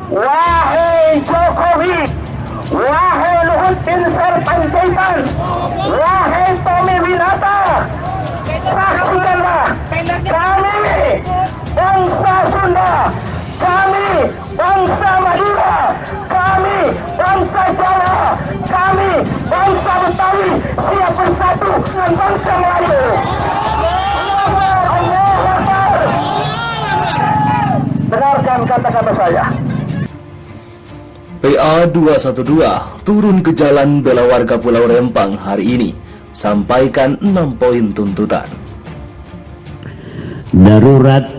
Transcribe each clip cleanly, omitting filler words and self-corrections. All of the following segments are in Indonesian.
Wahai Jokowi, wahai Luhut Binsar Panjaitan, wahai Tommy Winata, saksikanlah kami bangsa Sunda, kami bangsa Madura, kami bangsa Jawa, kami bangsa Betawi siap bersatu dengan bangsa Melayu. Allahu Akbar. Dengarkan kata-kata saya. PA 212 turun ke jalan bela warga Pulau Rempang hari ini, sampaikan 6 poin tuntutan. Darurat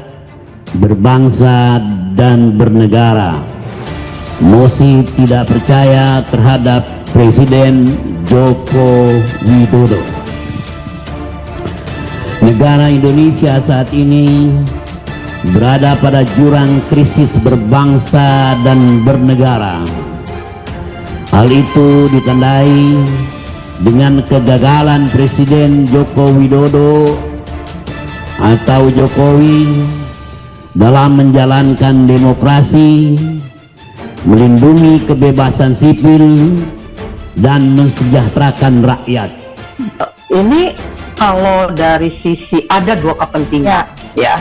berbangsa dan bernegara. Mosi tidak percaya terhadap Presiden Joko Widodo. Negara Indonesia saat ini berada pada jurang krisis berbangsa dan bernegara. Hal itu ditandai dengan kegagalan Presiden Joko Widodo atau Jokowi dalam menjalankan demokrasi, melindungi kebebasan sipil, dan mensejahterakan rakyat. Ini kalau dari sisi ada dua kepentingan, ya.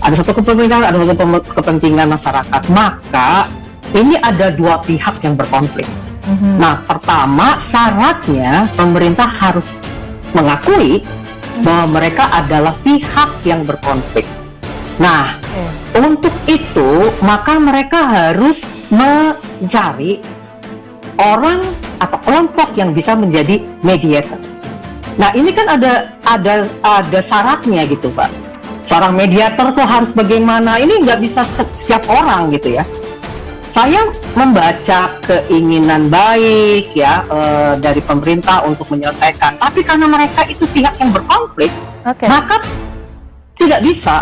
Ada satu kepentingan, ada satu kepentingan masyarakat. Maka ini ada dua pihak yang berkonflik. Nah, pertama syaratnya pemerintah harus mengakui bahwa mereka adalah pihak yang berkonflik. Nah, untuk itu maka mereka harus mencari orang atau kelompok yang bisa menjadi mediator. Nah, ini kan ada syaratnya gitu, Pak. Seorang mediator tuh harus bagaimana? Ini nggak bisa setiap orang gitu ya. Saya membaca keinginan baik ya dari pemerintah untuk menyelesaikan, tapi karena mereka itu pihak yang berkonflik, maka tidak bisa.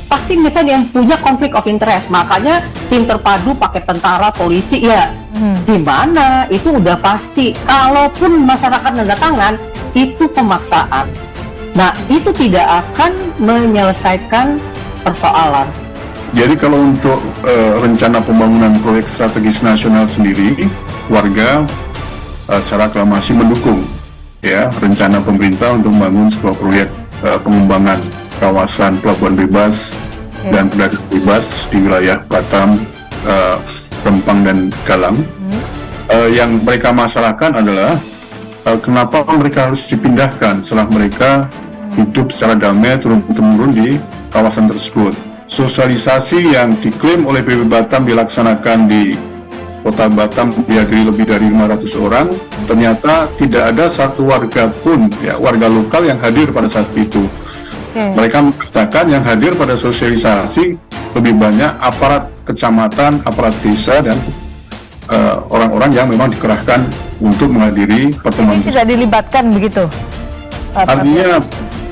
Pasti misalnya yang punya konflik of interest, makanya tim terpadu pakai tentara, polisi ya. Di mana itu udah pasti. Kalaupun masyarakat nanda tangan, itu pemaksaan. Nah, itu tidak akan menyelesaikan persoalan. Jadi kalau untuk rencana pembangunan proyek strategis nasional sendiri, warga secara aklamasi mendukung ya rencana pemerintah untuk membangun sebuah proyek pengembangan kawasan pelabuhan bebas dan perdagangan bebas di wilayah Batam, Rempang dan Galang. Yang mereka masalahkan adalah kenapa mereka harus dipindahkan setelah mereka hidup secara damai turun-temurun di kawasan tersebut. Sosialisasi yang diklaim oleh PB Batam dilaksanakan di Kota Batam dihadiri lebih dari 500 orang, ternyata tidak ada satu warga pun, ya, warga lokal yang hadir pada saat itu. Mereka mengatakan yang hadir pada sosialisasi lebih banyak aparat kecamatan, aparat desa, dan orang-orang yang memang dikerahkan untuk menghadiri pertemuan. Tidak dilibatkan begitu?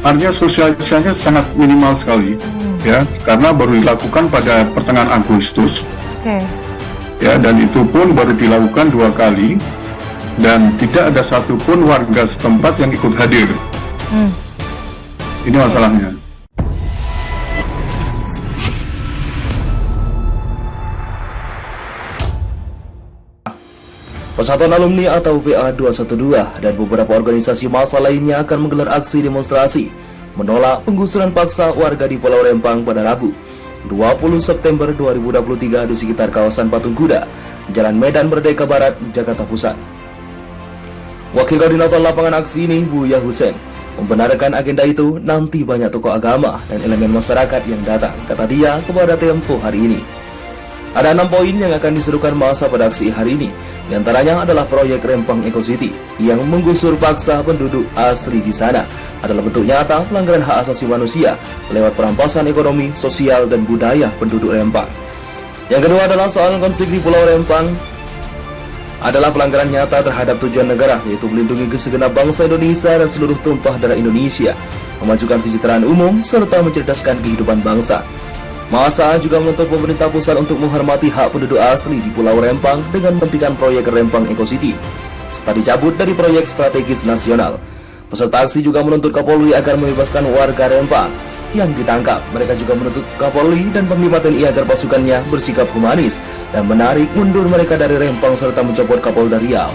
Artinya sosialisasinya sangat minimal sekali, ya, karena baru dilakukan pada pertengahan Agustus, ya, dan itu pun baru dilakukan 2 kali, dan tidak ada satupun warga setempat yang ikut hadir. Ini masalahnya. Persatuan Alumni atau PA 212 dan beberapa organisasi massa lainnya akan menggelar aksi demonstrasi menolak penggusuran paksa warga di Pulau Rempang pada Rabu 20 September 2023 di sekitar kawasan Patung Kuda, Jalan Medan Merdeka Barat, Jakarta Pusat. Wakil Koordinator Lapangan Aksi ini, Buya Hussein, membenarkan agenda itu nanti banyak tokoh agama dan elemen masyarakat yang datang, kata dia kepada Tempo hari ini. Ada 6 poin yang akan diserukan massa pada aksi hari ini. Di antaranya adalah proyek Rempang Eco City yang menggusur paksa penduduk asli di sana adalah bentuk nyata pelanggaran hak asasi manusia lewat perampasan ekonomi, sosial, dan budaya penduduk Rempang. Yang kedua adalah soal konflik di Pulau Rempang adalah pelanggaran nyata terhadap tujuan negara, yaitu melindungi segenap bangsa Indonesia dan seluruh tumpah darah Indonesia, memajukan kesejahteraan umum, serta mencerdaskan kehidupan bangsa. Massa juga menuntut pemerintah pusat untuk menghormati hak penduduk asli di Pulau Rempang dengan menghentikan proyek Rempang Eco City, serta dicabut dari proyek strategis nasional. Peserta aksi juga menuntut Kapolri agar membebaskan warga Rempang yang ditangkap. Mereka juga menuntut Kapolri dan Panglima TNI agar pasukannya bersikap humanis dan menarik mundur mereka dari Rempang serta mencopot Kapolda Riau,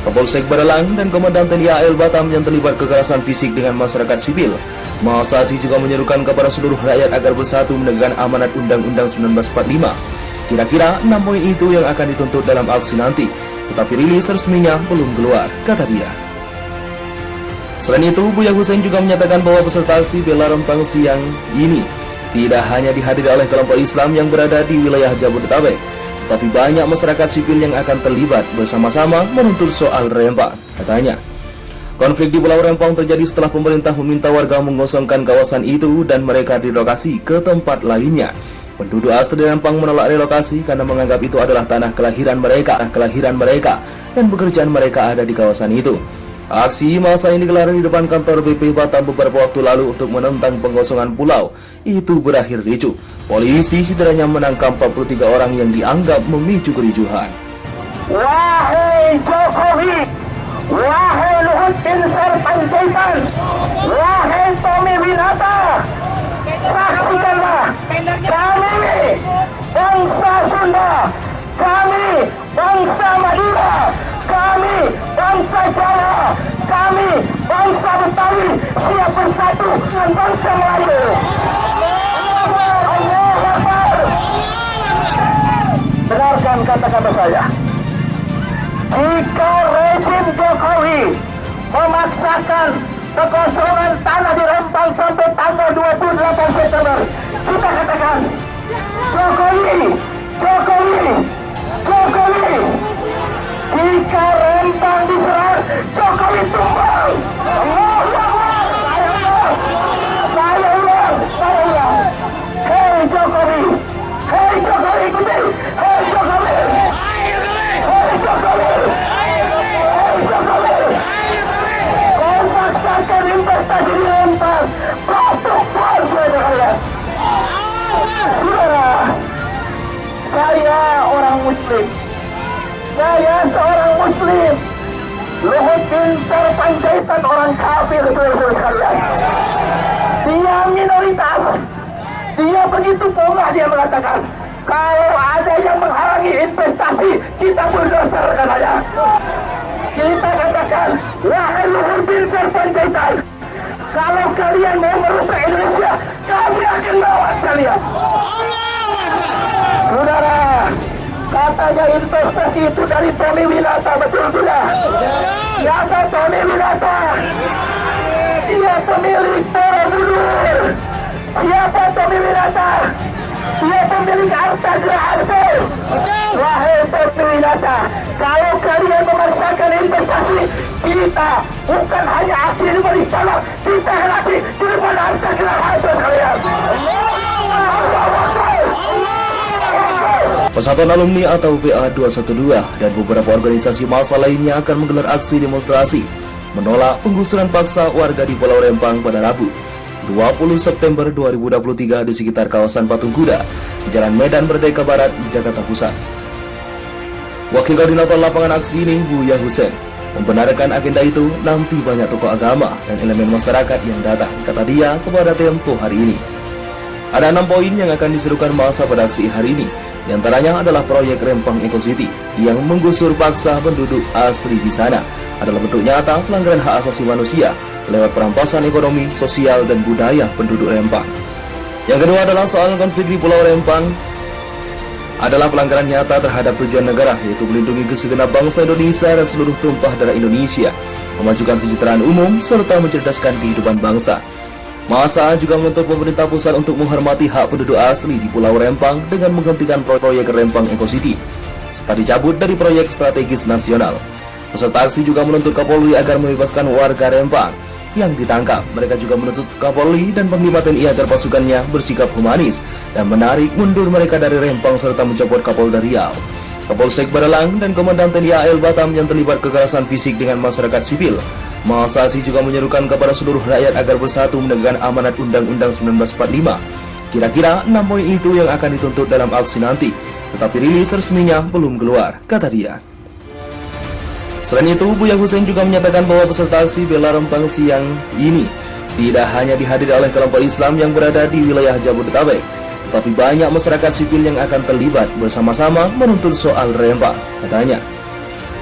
Kapolsek Baralang, dan Komandan TNI AL Batam yang terlibat kekerasan fisik dengan masyarakat sipil. Masa aksi juga menyerukan kepada seluruh rakyat agar bersatu menegakkan amanat Undang-Undang 1945. Kira-kira 6 poin itu yang akan dituntut dalam aksi nanti, tetapi rilis resminya belum keluar, kata dia. Selain itu, Buya Hussein juga menyatakan bahwa peserta aksi bela Rempang siang ini tidak hanya dihadiri oleh kelompok Islam yang berada di wilayah Jabodetabek, tetapi banyak masyarakat sipil yang akan terlibat bersama-sama menuntut soal Rempang, katanya. Konflik di Pulau Rempang terjadi setelah pemerintah meminta warga mengosongkan kawasan itu dan mereka direlokasi ke tempat lainnya. Penduduk asli Rempang menolak relokasi karena menganggap itu adalah tanah kelahiran mereka dan pekerjaan mereka ada di kawasan itu. Aksi massa yang digelar di depan kantor BP Batam beberapa waktu lalu untuk menentang pengosongan pulau itu berakhir ricuh. Polisi setidaknya menangkap 43 orang yang dianggap memicu kericuhan. Wahai Jokowi, wahai Luhut Binsar Panjaitan, wahai Tommy Winata, saksikanlah kami bangsa Sunda, kami bangsa Madura, kami bangsa Jawa, kami bangsa Betawi siap bersatu dengan bangsa Melayu. Allahu Akbar. Dengarkan kata-kata saya. Jika rezim Jokowi memaksakan kekosongan tanah di Rempang sampai tanggal 28 September, kita katakan Jokowi. Jika Rempang diserang, Jokowi tumbang. Saya ulang. Hei Jokowi, ikuti. Hei Jokowi. Kau paksakan investasi di Rempang, protokol saudara. Saudara, saya orang Muslim. Saya seorang Muslim. Luhut Binsar Panjaitan orang kafir, saudara sekalian. Dia minoritas. Dia begitu pola, dia mengatakan, kalau ada yang menghalangi investasi, kita berdasarkan aja. Kita katakan, wahai Luhut Binsar Panjaitan, kalau kalian mau merusak Indonesia, kami akan bawas kalian. Saudara, katanya investasi itu dari Tommy Winata, betul sudah? Siapa Tommy Winata? Dia pemilik Borobudur. Siapa Tommy Winata? Dia pemilik harta Geraharjo. Wahai Tommy Winata, kalau kalian memaksakan investasi, kita bukan hanya aksi di balik sana, kita akan aksi di depan harta Geraharjo kalian. Persatuan Alumni atau PA212 dan beberapa organisasi massa lainnya akan menggelar aksi demonstrasi menolak penggusuran paksa warga di Pulau Rempang pada Rabu 20 September 2023 di sekitar kawasan Patung Kuda, Jalan Medan Merdeka Barat, Jakarta Pusat. Wakil Koordinator Lapangan Aksi ini, Buya Hussein, membenarkan agenda itu nanti banyak tokoh agama dan elemen masyarakat yang datang, kata dia kepada Tempo hari ini. Ada 6 poin yang akan diserukan massa pada aksi hari ini. Di antaranya adalah proyek Rempang Eco City yang menggusur paksa penduduk asli di sana adalah bentuk nyata pelanggaran hak asasi manusia lewat perampasan ekonomi, sosial, dan budaya penduduk Rempang. Yang kedua adalah soal konflik di Pulau Rempang adalah pelanggaran nyata terhadap tujuan negara, yaitu melindungi segenap bangsa Indonesia dan seluruh tumpah darah Indonesia, memajukan kesejahteraan umum, serta mencerdaskan kehidupan bangsa. Massa juga menuntut pemerintah pusat untuk menghormati hak penduduk asli di Pulau Rempang dengan menghentikan proyek Rempang Eco City, serta dicabut dari proyek strategis nasional. Peserta aksi juga menuntut Kapolri agar membebaskan warga Rempang yang ditangkap. Mereka juga menuntut Kapolri dan Panglima TNI agar pasukannya bersikap humanis dan menarik mundur mereka dari Rempang serta mencopot Kapolda Riau, Kapolsek Baralang, dan Komandan TNI AL Batam yang terlibat kekerasan fisik dengan masyarakat sipil. Massa aksi juga menyerukan kepada seluruh rakyat agar bersatu menegakkan amanat Undang-Undang 1945. Kira-kira 6 poin itu yang akan dituntut dalam aksi nanti, tetapi rilis resminya belum keluar, kata dia. Selain itu, Buya Hussein juga menyatakan bahwa peserta aksi bela Rempang siang ini tidak hanya dihadiri oleh kelompok Islam yang berada di wilayah Jabodetabek, tetapi banyak masyarakat sipil yang akan terlibat bersama-sama menuntut soal Rempang, katanya.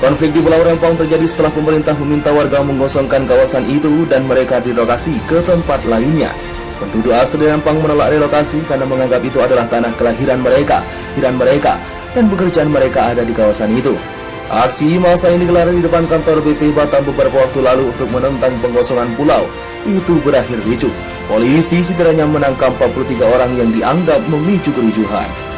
Konflik di Pulau Rempang terjadi setelah pemerintah meminta warga mengosongkan kawasan itu dan mereka direlokasi ke tempat lainnya. Penduduk asli Rempang menolak relokasi karena menganggap itu adalah tanah kelahiran mereka, dan pekerjaan mereka ada di kawasan itu. Aksi massa ini digelar di depan kantor BP Batam beberapa waktu lalu untuk menentang pengosongan pulau. Itu berakhir ricuh. Polisi setidaknya menangkap 43 orang yang dianggap memicu kericuhan.